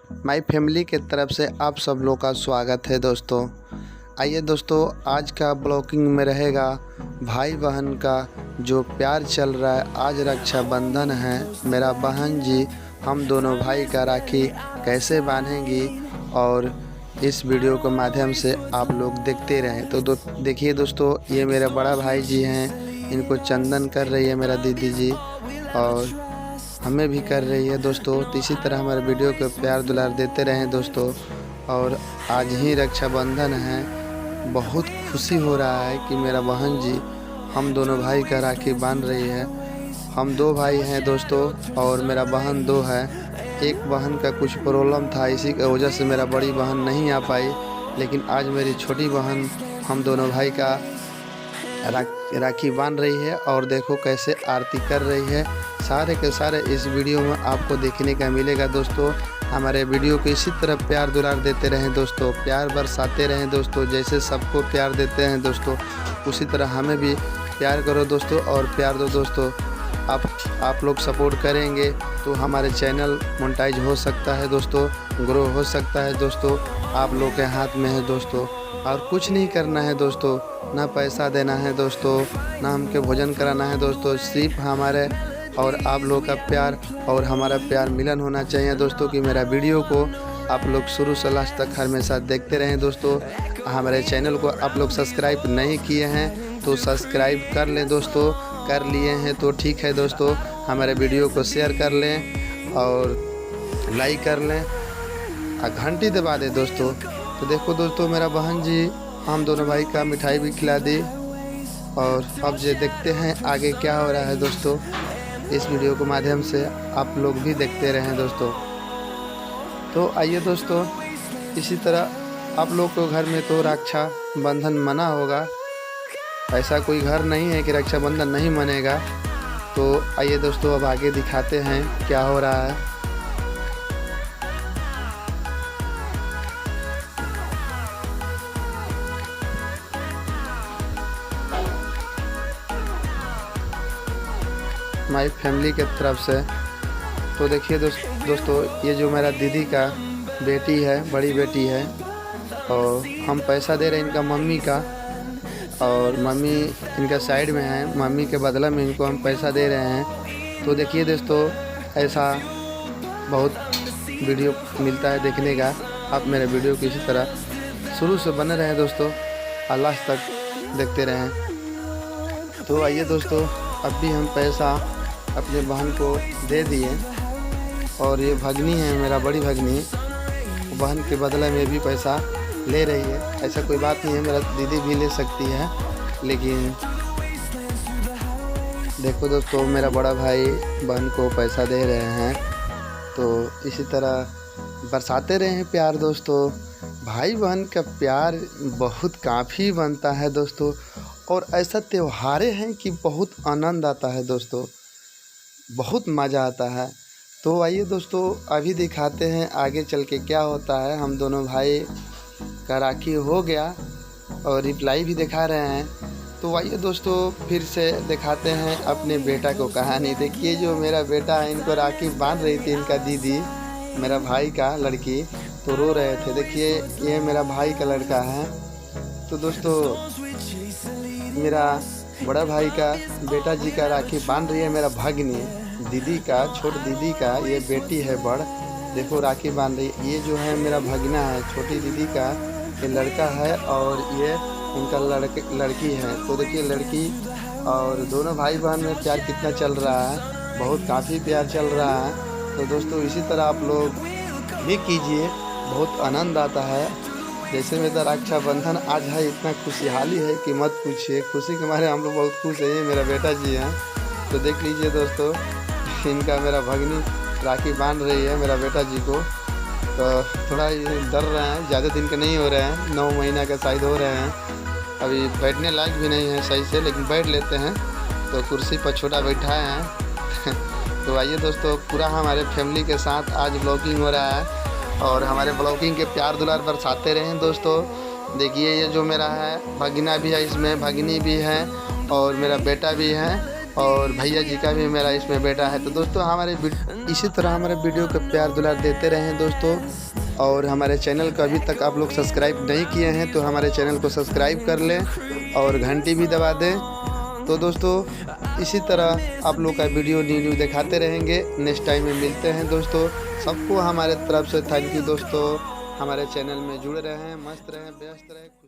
My family के तरफ से आप सब लोग का स्वागत है दोस्तों। आइए दोस्तों, आज का ब्लॉगिंग में रहेगा भाई बहन का जो प्यार चल रहा है। आज रक्षाबंधन है, मेरा बहन जी हम दोनों भाई का राखी कैसे बांधेंगी और इस वीडियो के माध्यम से आप लोग देखते रहें। तो देखिए दोस्तों, ये मेरा बड़ा भाई जी हैं, इनको चंदन कर रही है मेरा दीदी जी और हमें भी कर रही है दोस्तों। तो इसी तरह हमारे वीडियो को प्यार दुलार देते रहें दोस्तों। और आज ही रक्षाबंधन है, बहुत खुशी हो रहा है कि मेरा बहन जी हम दोनों भाई का राखी बांध रही है। हम दो भाई हैं दोस्तों और मेरा बहन दो है। एक बहन का कुछ प्रॉब्लम था, इसी की वजह से मेरा बड़ी बहन नहीं आ पाई, लेकिन आज मेरी छोटी बहन हम दोनों भाई का राखी बांध रही है और देखो कैसे आरती कर रही है। सारे के सारे इस वीडियो में आपको देखने का मिलेगा दोस्तों। हमारे वीडियो को इसी तरह प्यार दुलार देते रहें दोस्तों, प्यार बरसाते रहें दोस्तों। जैसे सबको प्यार देते हैं दोस्तों, उसी तरह हमें भी प्यार करो दोस्तों और प्यार दो दोस्तों। आप लोग सपोर्ट करेंगे तो हमारे चैनल मोनेटाइज हो सकता है दोस्तों, ग्रो हो सकता है दोस्तों। आप लोग के हाथ में है दोस्तों, और कुछ नहीं करना है दोस्तों, ना पैसा देना है दोस्तों, ना हमके भोजन कराना है दोस्तों। सिर्फ हमारे और आप लोग का प्यार और हमारा प्यार मिलन होना चाहिए दोस्तों। कि मेरा वीडियो को आप लोग शुरू से लास्ट तक हमेशा देखते रहें दोस्तों। हमारे चैनल को आप लोग सब्सक्राइब नहीं किए हैं तो सब्सक्राइब कर लें दोस्तों, कर लिए हैं तो ठीक है दोस्तों। हमारे वीडियो को शेयर कर लें और लाइक कर लें और घंटी दबा दें दोस्तों। तो देखो दोस्तों, मेरा बहन जी हम दोनों भाई का मिठाई भी खिला दी और अब ये देखते हैं आगे क्या हो रहा है दोस्तों। इस वीडियो के माध्यम से आप लोग भी देखते रहें दोस्तों। तो आइए दोस्तों, इसी तरह आप लोग को घर में तो रक्षाबंधन मना होगा, ऐसा कोई घर नहीं है कि रक्षाबंधन नहीं मनेगा। तो आइए दोस्तों, अब आगे दिखाते हैं क्या हो रहा है। माई फैमिली के तरफ से तो देखिए दोस्तों, ये जो मेरा दीदी का बेटी है, बड़ी बेटी है, और हम पैसा दे रहे हैं इनका मम्मी का, और मम्मी इनका साइड में है। मम्मी के बदला में इनको हम पैसा दे रहे हैं। तो देखिए दोस्तों, ऐसा बहुत वीडियो मिलता है देखने का। आप मेरे वीडियो को इसी तरह शुरू से बने रहें दोस्तों और लास्ट तक देखते रहें। तो आइए दोस्तों, अब भी हम पैसा अपने बहन को दे दिए और ये भगनी है मेरा, बड़ी भगनी, बहन के बदले में भी पैसा ले रही है। ऐसा कोई बात नहीं है, मेरा दीदी भी ले सकती है। लेकिन देखो दोस्तों, मेरा बड़ा भाई बहन को पैसा दे रहे हैं, तो इसी तरह बरसाते रहे हैं प्यार दोस्तों। भाई बहन का प्यार बहुत काफ़ी बनता है दोस्तों, और ऐसा त्योहारें हैं कि बहुत आनंद आता है दोस्तों, बहुत मज़ा आता है। तो आइए दोस्तों, अभी दिखाते हैं आगे चल के क्या होता है। हम दोनों भाई का राखी हो गया और रिप्लाई भी दिखा रहे हैं। तो आइए दोस्तों, फिर से दिखाते हैं अपने बेटा को कहानी। देखिए, जो मेरा बेटा है, इनको राखी बांध रही थी इनका दीदी, मेरा भाई का लड़की, तो रो रहे थे। देखिए, ये मेरा भाई का लड़का है। तो दोस्तों, मेरा बड़ा भाई का बेटा जी का राखी बांध रही है मेरा भगनी, दीदी का, छोटी दीदी का ये बेटी है बड़, देखो राखी बांध रही। ये जो है मेरा भगना है, छोटी दीदी का ये लड़का है और ये उनका लड़की है। तो देखिए, लड़की और दोनों भाई बहन में प्यार कितना चल रहा है, बहुत काफ़ी प्यार चल रहा है। तो दोस्तों, इसी तरह आप लोग भी कीजिए, बहुत आनंद आता है। जैसे मेरा रक्षाबंधन आज है, इतना खुशहाली है कि मत पूछिए। खुशी के मारे हम लोग बहुत खुश हैं। ये मेरा बेटा जी हैं, तो देख लीजिए दोस्तों, इनका मेरा भगनी राखी बांध रही है मेरा बेटा जी को। तो थोड़ा डर रहे हैं, ज़्यादा दिन के नहीं हो रहे हैं, 9 महीना का शायद हो रहे हैं। अभी बैठने लायक भी नहीं है सही से, लेकिन बैठ लेते हैं। तो कुर्सी पर छोटा बैठाए हैं। तो आइए दोस्तों, पूरा हमारे फैमिली के साथ आज ब्लॉगिंग हो रहा है और हमारे ब्लॉगिंग के प्यार दुलार बरसाते रहें दोस्तों। देखिए, ये जो मेरा है भगना भी है, इसमें भगनी भी है और मेरा बेटा भी है। और भैया जी का भी मेरा इसमें बेटा है। तो दोस्तों इसी तरह हमारे वीडियो को प्यार दुलार देते रहें दोस्तों। और हमारे चैनल को अभी तक आप लोग सब्सक्राइब नहीं किए हैं तो हमारे चैनल को सब्सक्राइब कर लें और घंटी भी दबा दें। तो दोस्तों इसी तरह आप लोग का वीडियो न्यू दिखाते रहेंगे। नेक्स्ट टाइम में मिलते हैं दोस्तों। सबको हमारे तरफ से थैंक यू दोस्तों। हमारे चैनल में जुड़े रहें, मस्त रहें, व्यस्त रहें।